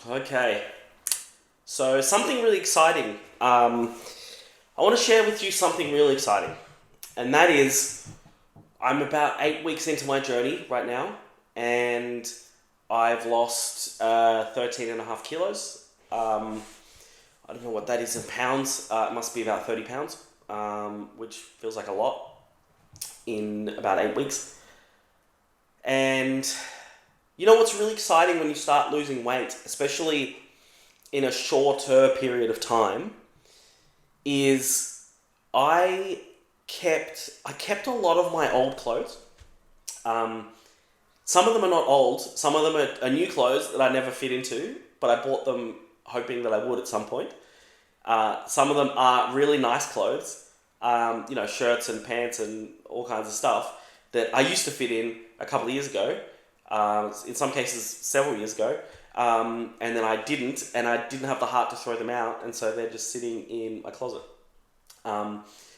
Okay, so something really exciting. I want to share with you something really exciting, and that is I'm about 8 weeks into my journey right now, and I've lost 13 and a half kilos. I don't know what that is in pounds. It must be about 30 pounds, which feels like a lot in about 8 weeks. And you know what's really exciting when you start losing weight, especially in a shorter period of time, is I kept a lot of my old clothes. Um, some of them are not old. Some of them are new clothes that I never fit into, but I bought them hoping that I would at some point. Some of them are really nice clothes, shirts and pants and all kinds of stuff that I used to fit in a couple of years ago, in some cases several years ago, and then I didn't have the heart to throw them out, and so they're just sitting in my closet.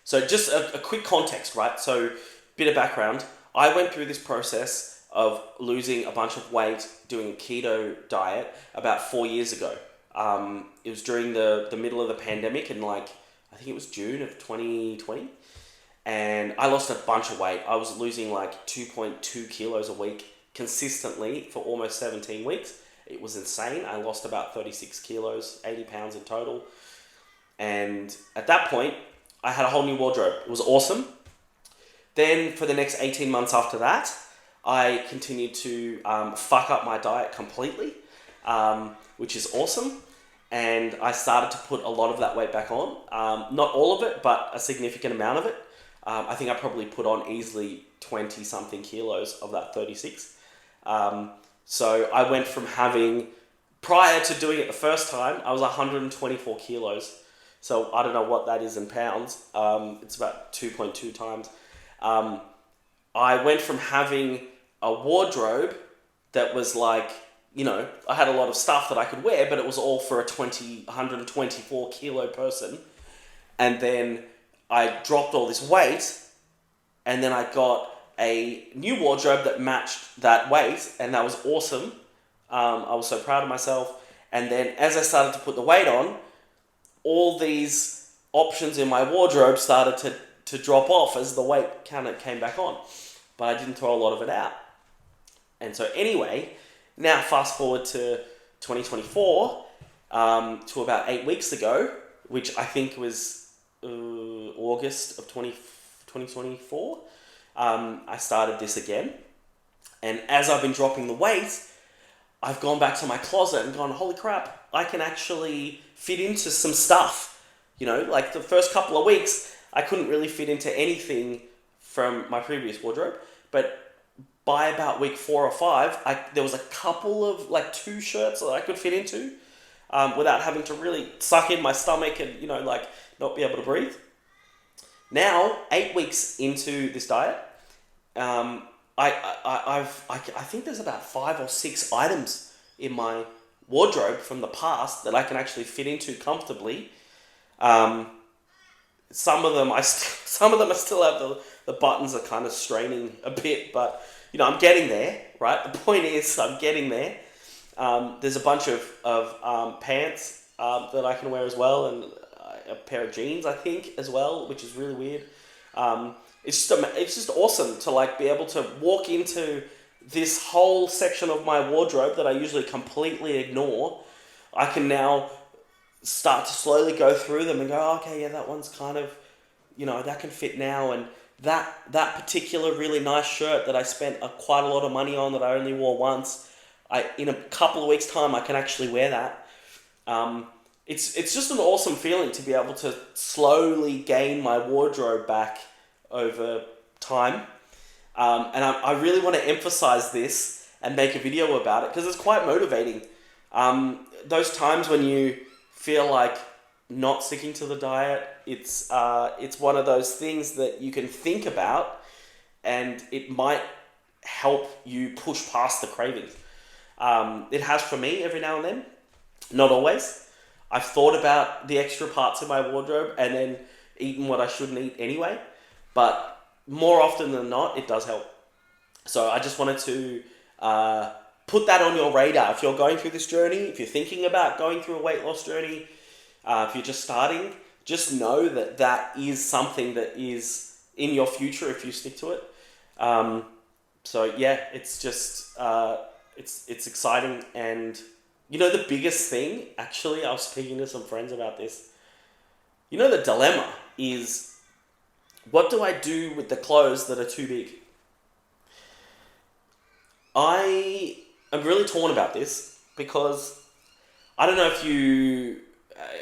So just a quick context, right? So bit of background. I went through this process of losing a bunch of weight doing a keto diet about 4 years ago. It was during the middle of the pandemic in I think it was June of 2020. And I lost a bunch of weight. I was losing like 2.2 kilos a week consistently for almost 17 weeks. It was insane. I lost about 36 kilos, 80 pounds in total. And at that point, I had a whole new wardrobe. It was awesome. Then for the next 18 months after that, I continued to fuck up my diet completely, which is awesome. And I started to put a lot of that weight back on. Not all of it, but a significant amount of it. I think I probably put on easily 20 something kilos of that 36. So I went from prior to doing it the first time, I was 124 kilos. So I don't know what that is in pounds. It's about 2.2 times. I went from having a wardrobe that was I had a lot of stuff that I could wear, but it was all for a 124 kilo person. And then I dropped all this weight, and then I got a new wardrobe that matched that weight, and that was awesome. I was so proud of myself. And then as I started to put the weight on, all these options in my wardrobe started to drop off as the weight kind of came back on. But I didn't throw a lot of it out. And so anyway, now fast forward to 2024, to about 8 weeks ago, which I think was August of 2024, I started this again. And as I've been dropping the weight, I've gone back to my closet and gone, holy crap, I can actually fit into some stuff. Like the first couple of weeks, I couldn't really fit into anything from my previous wardrobe. But by about week 4 or 5, there was a couple of two shirts that I could fit into without having to really suck in my stomach and, not be able to breathe. Now, 8 weeks into this diet, I think there's about 5 or 6 items in my wardrobe from the past that I can actually fit into comfortably. Some of them I still have the buttons are kind of straining a bit, but I'm getting there, right? The point is I'm getting there. There's a bunch of pants that I can wear as well, and a pair of jeans I think as well, which is really weird. It's just awesome to be able to walk into this whole section of my wardrobe that I usually completely ignore. I can now start to slowly go through them and go, oh, okay, yeah, that one's kind of, that can fit now. And that particular really nice shirt that I spent quite a lot of money on that I only wore once, in a couple of weeks' time, I can actually wear that. It's just an awesome feeling to be able to slowly gain my wardrobe back over time. And I really want to emphasize this and make a video about it because it's quite motivating. Those times when you feel like not sticking to the diet, it's one of those things that you can think about, and it might help you push past the cravings. It has for me every now and then, not always. I've thought about the extra parts in my wardrobe and then eaten what I shouldn't eat anyway, but more often than not, it does help. So I just wanted to put that on your radar. If you're going through this journey, if you're thinking about going through a weight loss journey, if you're just starting, just know that that is something that is in your future if you stick to it. So yeah, it's just, it's exciting. And you know, the biggest thing, actually, I was speaking to some friends about this. You know, the dilemma is, what do I do with the clothes that are too big? I am really torn about this because I don't know if you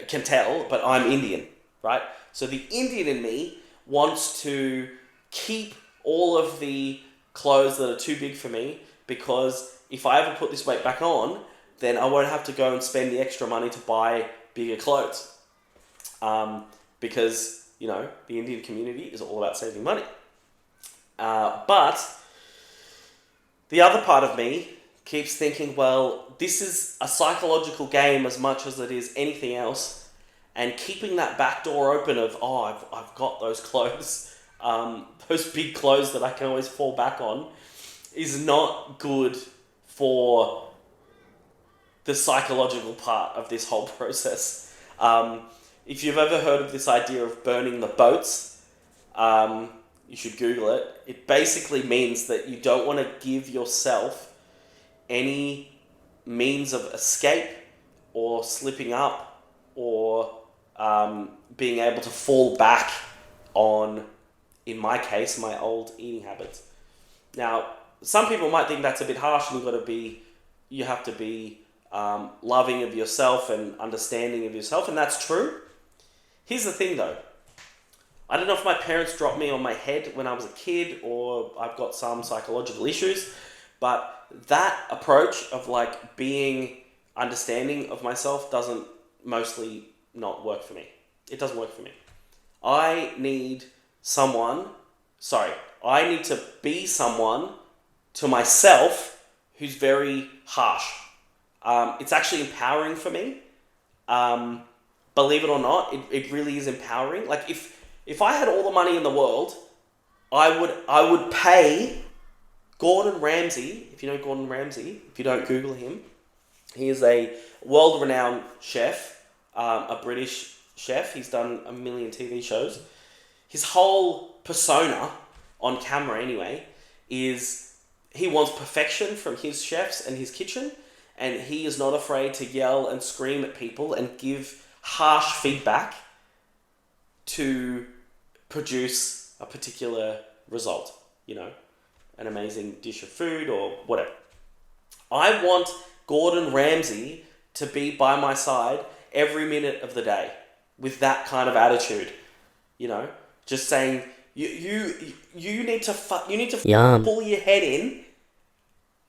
can tell, but I'm Indian, right? So the Indian in me wants to keep all of the clothes that are too big for me, because if I ever put this weight back on, then I won't have to go and spend the extra money to buy bigger clothes. Because, you know, the Indian community is all about saving money. But the other part of me keeps thinking, well, this is a psychological game as much as it is anything else. And keeping that back door open of, oh, I've got those clothes, those big clothes that I can always fall back on, is not good for the psychological part of this whole process. If you've ever heard of this idea of burning the boats, you should Google it. It basically means that you don't want to give yourself any means of escape or slipping up or being able to fall back on, in my case, my old eating habits. Now, some people might think that's a bit harsh, and you have to be loving of yourself and understanding of yourself, and that's true. Here's the thing though. I don't know if my parents dropped me on my head when I was a kid, or I've got some psychological issues, but that approach of like being understanding of myself doesn't mostly not work for me. It doesn't work for me. I need to be someone to myself who's very harsh. It's actually empowering for me. Believe it or not, it really is empowering. Like if I had all the money in the world, I would pay Gordon Ramsay. If you know Gordon Ramsay, if you don't Google him, he is a world-renowned chef, a British chef. He's done a million TV shows. His whole persona on camera, anyway, is he wants perfection from his chefs and his kitchen, and he is not afraid to yell and scream at people and give harsh feedback to produce a particular result, you know, an amazing dish of food or whatever. I want Gordon Ramsay to be by my side every minute of the day with that kind of attitude, you know, just saying, you need to Yum. pull your head in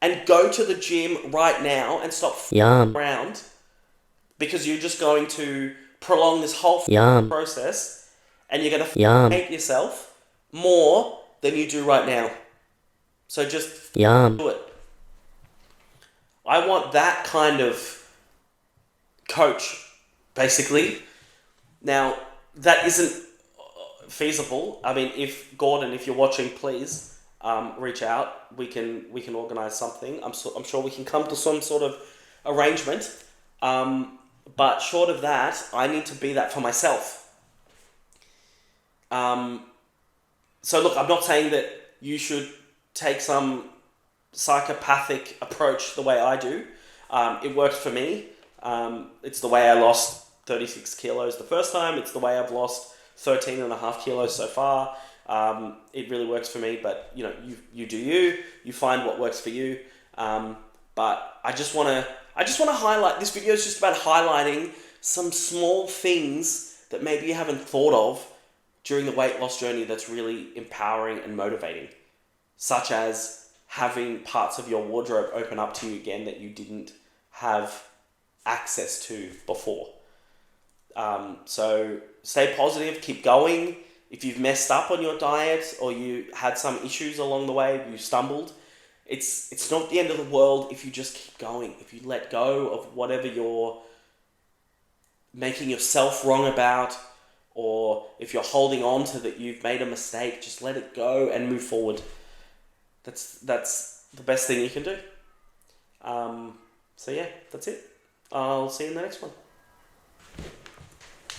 and go to the gym right now and stop Yum. around, because you're just going to prolong this whole Yum. process, and you're going to Yum. hate yourself more than you do right now. So just Yum. do it. I want that kind of coach, basically. Now, that isn't feasible. I mean, if Gordon, if you're watching, please reach out. We can organize something. I'm sure we can come to some sort of arrangement. But short of that, I need to be that for myself. So look, I'm not saying that you should take some psychopathic approach the way I do. It works for me. It's the way I lost 36 kilos the first time. It's the way I've lost 13 and a half kilos so far. It really works for me, but you know, you do you find what works for you. But I just want to highlight, this video is just about highlighting some small things that maybe you haven't thought of during the weight loss journey that's really empowering and motivating, such as having parts of your wardrobe open up to you again that you didn't have access to before. So stay positive, keep going. If you've messed up on your diet or you had some issues along the way, you stumbled, it's not the end of the world if you just keep going. If you let go of whatever you're making yourself wrong about, or if you're holding on to that you've made a mistake, just let it go and move forward. That's the best thing you can do. So yeah, that's it. I'll see you in the next one.